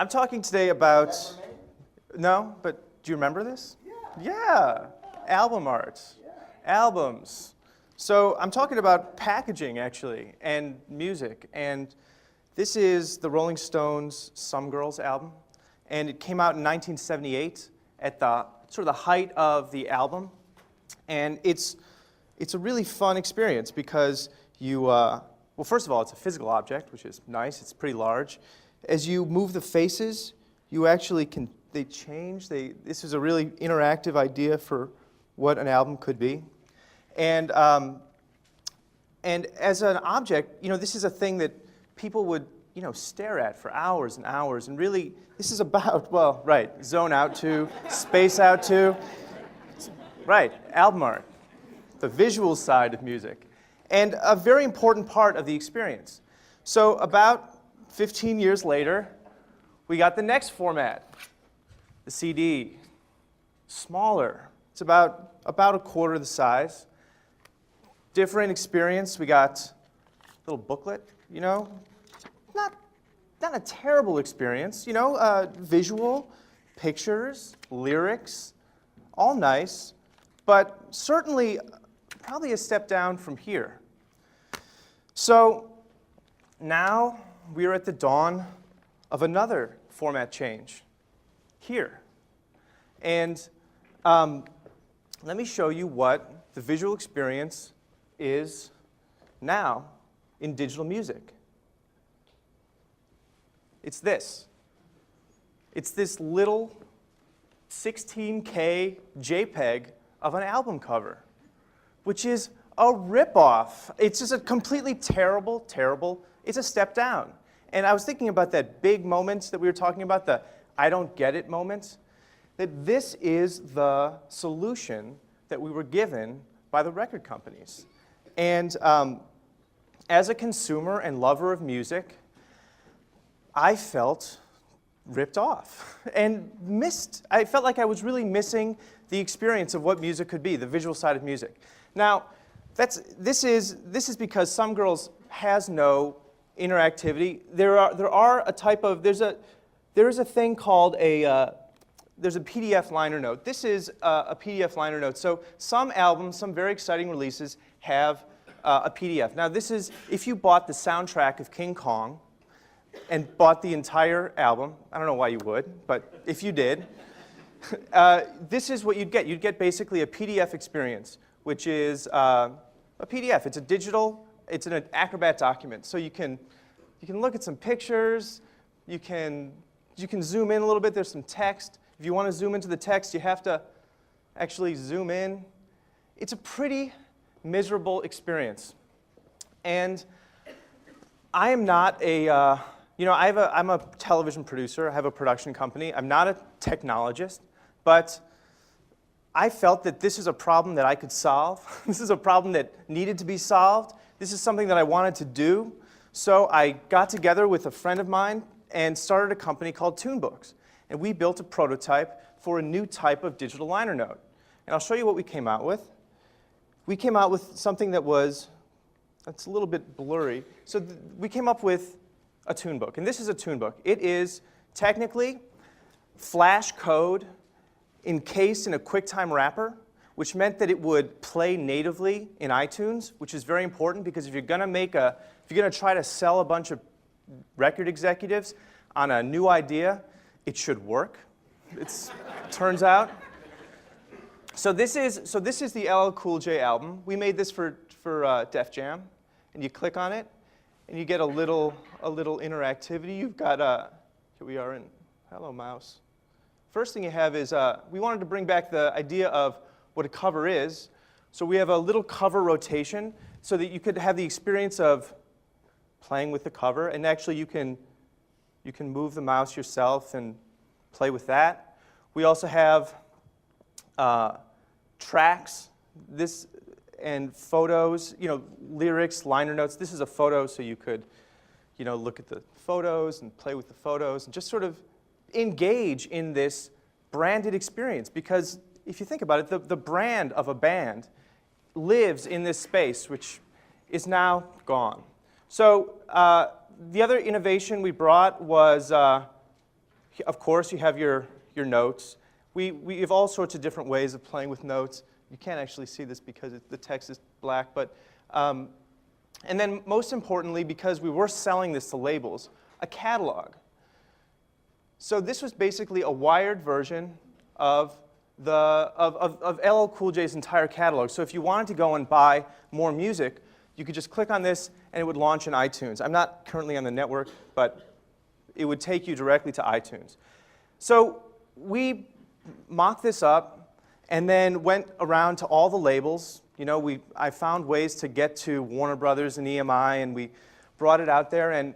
I'm talking today about, no, but do you remember this? Yeah, album art, albums. So I'm talking about packaging, actually, and music. And this is the Rolling Stones' Some Girls album. And it came out in 1978 at the sort of the height of the album. And it's a really fun experience because you, well, first of all, it's a physical object, which is nice. It's pretty large. As you move the faces, you actually can, they change. This is a really interactive idea for what an album could be. And as an object, this is a thing that people would, stare at for hours and hours. And really, this is about, well, right, zone out to, space out to. Right, album art, the visual side of music. And a very important part of the experience. So about 15 years later, we got the next format, the CD. Smaller. It's about a quarter the size. Different experience. We got a little booklet, Not a terrible experience, visual, pictures, lyrics, all nice, but certainly probably a step down from here. So now we are at the dawn of another format change here. And let me show you what the visual experience is now in digital music. It's this. It's this little 16K JPEG of an album cover, which is a ripoff. It's just a completely terrible, it's a step down. And I was thinking about that big moment that we were talking about, the I don't get it moment, that this is the solution that we were given by the record companies. And as a consumer and lover of music, I felt ripped off and I felt like I was really missing the experience of what music could be, the visual side of music. Now, this is because Some Girls has no interactivity. There is a thing called there's a PDF liner note. This is a PDF liner note. So some albums, some very exciting releases have a PDF. Now this is, if you bought the soundtrack of King Kong and bought the entire album, I don't know why you would, but if you did, this is what you'd get. You'd get basically a PDF experience, which is a PDF. It's a digital, it's an Acrobat document. So you can look at some pictures, you can zoom in a little bit, there's some text. If you want to zoom into the text, you have to actually zoom in. It's a pretty miserable experience. And I am not I'm a television producer, I have a production company. I'm not a technologist, but I felt that this is a problem that I could solve. This is a problem that needed to be solved. This is something that I wanted to do. So I got together with a friend of mine and started a company called TuneBooks. And we built a prototype for a new type of digital liner note. And I'll show you what we came out with. We came out with something that's a little bit blurry. So we came up with a TuneBook. And this is a TuneBook. It is technically Flash code encased in a QuickTime wrapper, which meant that it would play natively in iTunes, which is very important because if you're going to try to sell a bunch of record executives on a new idea, it should work. It turns out. So this is the LL Cool J album. We made this for Def Jam, and you click on it, and you get a little interactivity. You've got here we are in Hello Mouse. First thing you have is we wanted to bring back the idea of what a cover is. So we have a little cover rotation so that you could have the experience of playing with the cover, and actually you can move the mouse yourself and play with that. We also have tracks, and photos, lyrics, liner notes. This is a photo, so you could, look at the photos and play with the photos and just sort of engage in this branded experience. Because if you think about it, the brand of a band lives in this space, which is now gone. So the other innovation we brought was of course, you have your notes. We have all sorts of different ways of playing with notes. You can't actually see this because the text is black. But, and then most importantly, because we were selling this to labels, a catalog. So this was basically a wired version of LL Cool J's entire catalog. So if you wanted to go and buy more music, you could just click on this and it would launch in iTunes. I'm not currently on the network, but it would take you directly to iTunes. So we mocked this up and then went around to all the labels. You know, I found ways to get to Warner Brothers and EMI, and we brought it out there and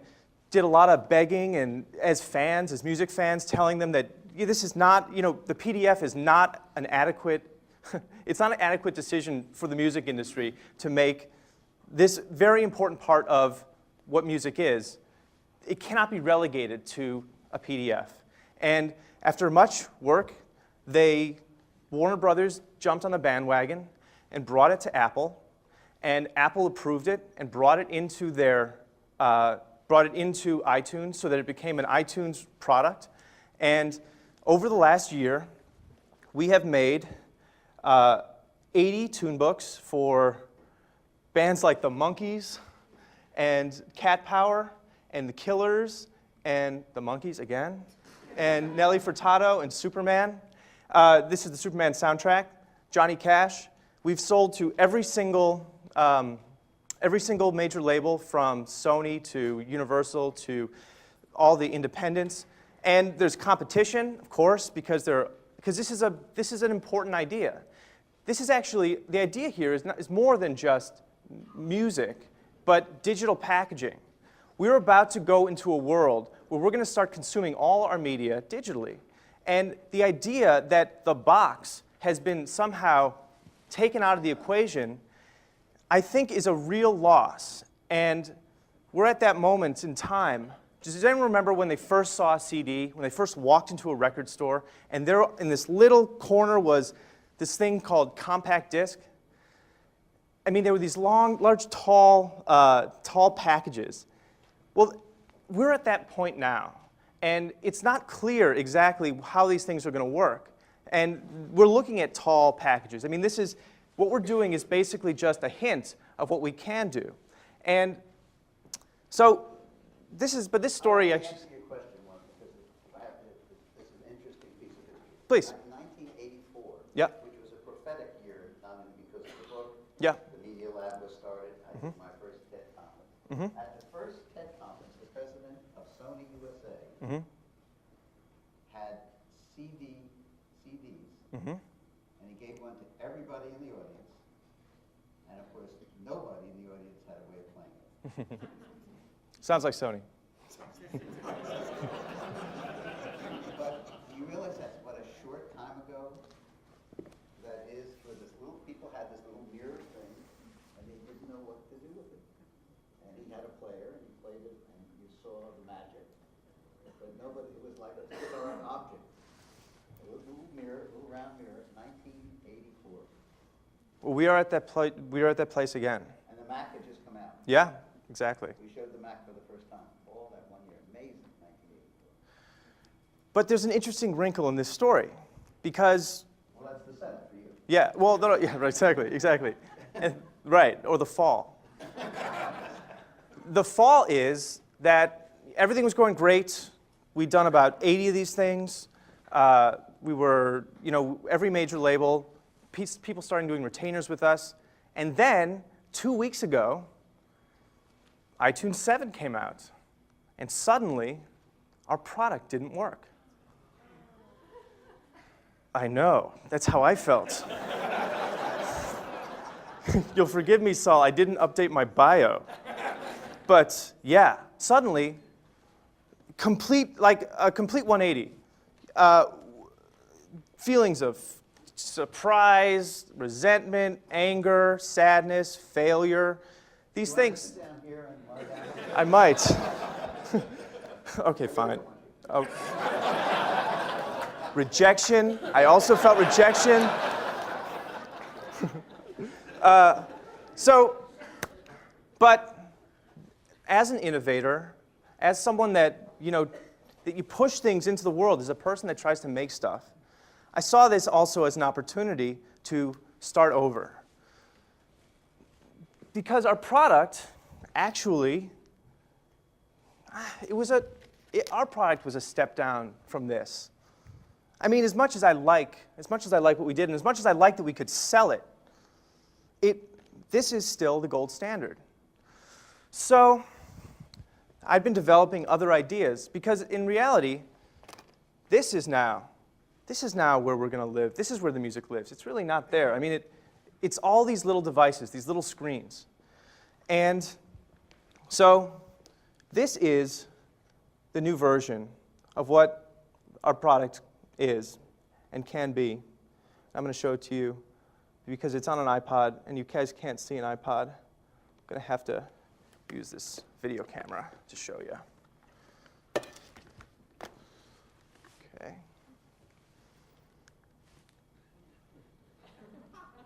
did a lot of begging, and as fans, as music fans, telling them that this is not, you know, the PDF is not an adequate, it's not an adequate decision for the music industry to make this very important part of what music is. It cannot be relegated to a PDF. And after much work, Warner Brothers jumped on the bandwagon and brought it to Apple, and Apple approved it and brought it into iTunes so that it became an iTunes product. And over the last year, we have made 80 TuneBooks for bands like the Monkees and Cat Power and the Killers and the Monkees again, and Nelly Furtado and Superman. This is the Superman soundtrack, Johnny Cash. We've sold to every single major label, from Sony to Universal to all the independents. And there's competition, of course, because this is an important idea. This is actually, the idea here is more than just music, but digital packaging. We're about to go into a world where we're going to start consuming all our media digitally. And the idea that the box has been somehow taken out of the equation, I think, is a real loss. And we're at that moment in time. Does anyone remember when they first saw a CD, when they first walked into a record store, and there in this little corner was this thing called compact disc? I mean, there were these long, large, tall packages. Well, we're at that point now, and it's not clear exactly how these things are going to work. And we're looking at tall packages. I mean, what we're doing is basically just a hint of what we can do. And so this story actually. Ask you a question, Mark, because this is an interesting piece of history. Please. 1984, Yeah. which was a prophetic year, not only because of the book. Yeah. The Media Lab was started. I did my first TED conference. At the first TED conference, the president of Sony USA had CDs, and he gave one to everybody in the audience. And of course, nobody in the audience had a way of playing it. Sounds like Sony. But do you realize that's what a short time ago that is for this little, people had this little mirror thing, and they didn't know what to do with it. And he had a player, and he played it, and you saw the magic. But nobody, it was like a bizarre object. A little mirror, a little round mirror, 1984. Well, we are at that place again. And the Mac had just come out. Yeah, exactly. We showed the Mac for the first time, all that one year. Amazing, 1984. But there's an interesting wrinkle in this story, because. Well, that's the setup for you. Yeah. Well, no, yeah, right, exactly. And, right, or the fall. The fall is that everything was going great. We'd done about 80 of these things. We were, every major label, people started doing retainers with us. And then, 2 weeks ago, iTunes 7 came out. And suddenly, our product didn't work. I know. That's how I felt. You'll forgive me, Saul. I didn't update my bio. But yeah, suddenly, a complete 180. Feelings of surprise, resentment, anger, sadness, failure. These things. Sit down here and lie down here? I might. Okay, fine. Oh. Rejection. I also felt rejection. But as an innovator, as someone that that you push things into the world as a person that tries to make stuff. I saw this also as an opportunity to start over. Because our product, actually, our product was a step down from this. I mean, as much as I like what we did, and as much as I like that we could sell it, this is still the gold standard. So I've been developing other ideas because in reality, this is now where we're going to live. This is where the music lives. It's really not there. I mean, it's all these little devices, these little screens. And so this is the new version of what our product is and can be. I'm going to show it to you because it's on an iPod, and you guys can't see an iPod. I'm going to have to use this video camera to show you. Okay.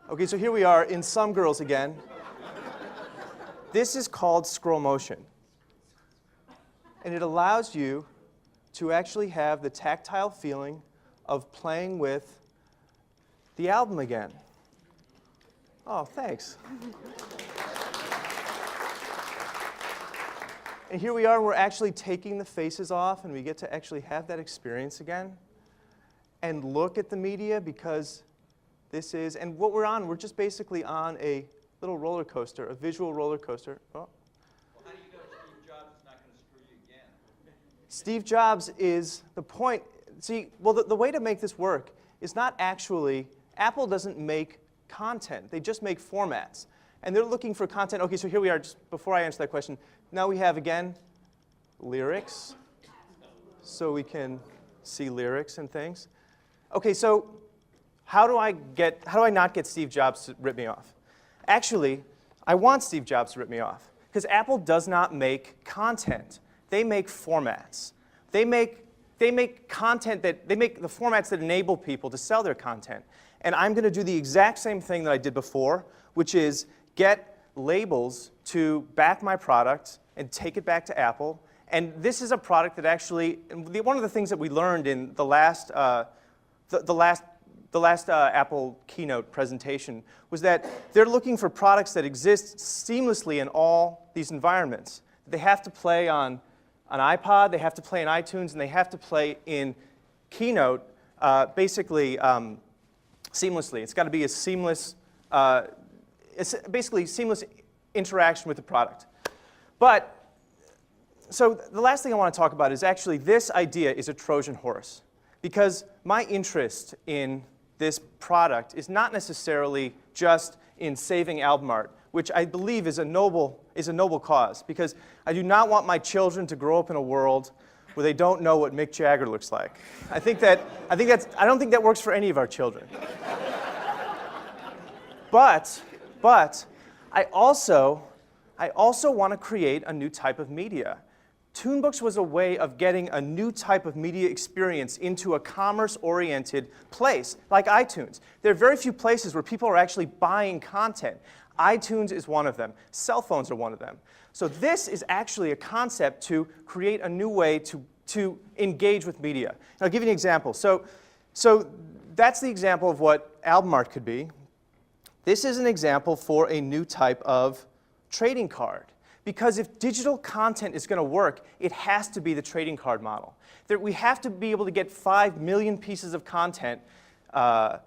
Okay, so here we are in Some Girls again. This is called ScrollMotion. And it allows you to actually have the tactile feeling of playing with the album again. Oh, thanks. And here we are, we're actually taking the faces off, and we get to actually have that experience again and look at the media, because this is, and what we're just basically on a little roller coaster, a visual roller coaster. Oh. Well, how do you know Steve Jobs is not going to screw you again? Steve Jobs is the point. See, well, the way to make this work is not actually, Apple doesn't make content. They just make formats. And they're looking for content. Okay, so here we are, just before I answer that question. Now we have, again, lyrics. So we can see lyrics and things. Okay, so how do I not get Steve Jobs to rip me off? Actually, I want Steve Jobs to rip me off, because Apple does not make content. They make formats. They make content they make the formats that enable people to sell their content. And I'm going to do the exact same thing that I did before, which is get labels to back my product and take it back to Apple. And this is a product that actually, one of the things that we learned in the last Apple keynote presentation was that they're looking for products that exist seamlessly in all these environments. They have to play on an iPod, they have to play in iTunes, and they have to play in Keynote basically seamlessly. It's got to be a seamless, it's basically seamless interaction with the product. But, so the last thing I want to talk about is actually this idea is a Trojan horse. Because my interest in this product is not necessarily just in saving album art, which I believe is a noble cause. Because I do not want my children to grow up in a world where they don't know what Mick Jagger looks like. I don't think that works for any of our children. But I also want to create a new type of media. TuneBooks was a way of getting a new type of media experience into a commerce-oriented place, like iTunes. There are very few places where people are actually buying content. iTunes is one of them. Cell phones are one of them. So this is actually a concept to create a new way to engage with media. And I'll give you an example. So that's the example of what album art could be. This is an example for a new type of trading card. Because if digital content is going to work, it has to be the trading card model. We have to be able to get 5 million pieces of content, 5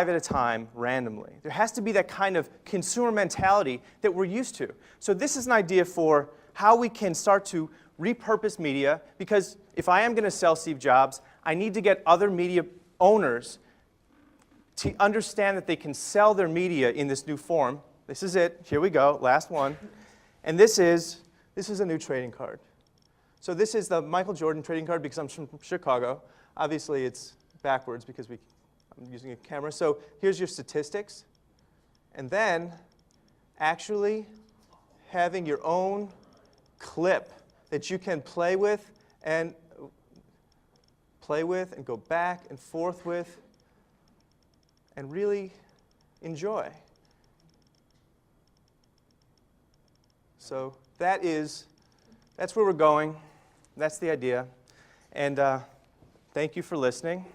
at a time, randomly. There has to be that kind of consumer mentality that we're used to. So this is an idea for how we can start to repurpose media, because if I am going to sell Steve Jobs, I need to get other media owners to understand that they can sell their media in this new form. This is it. Here we go. Last one. And this is a new trading card. So this is the Michael Jordan trading card because I'm from Chicago. Obviously, it's backwards because I'm using a camera. So here's your statistics. And then actually having your own clip that you can play with and go back and forth with and really enjoy. So that's where we're going. That's the idea. And thank you for listening.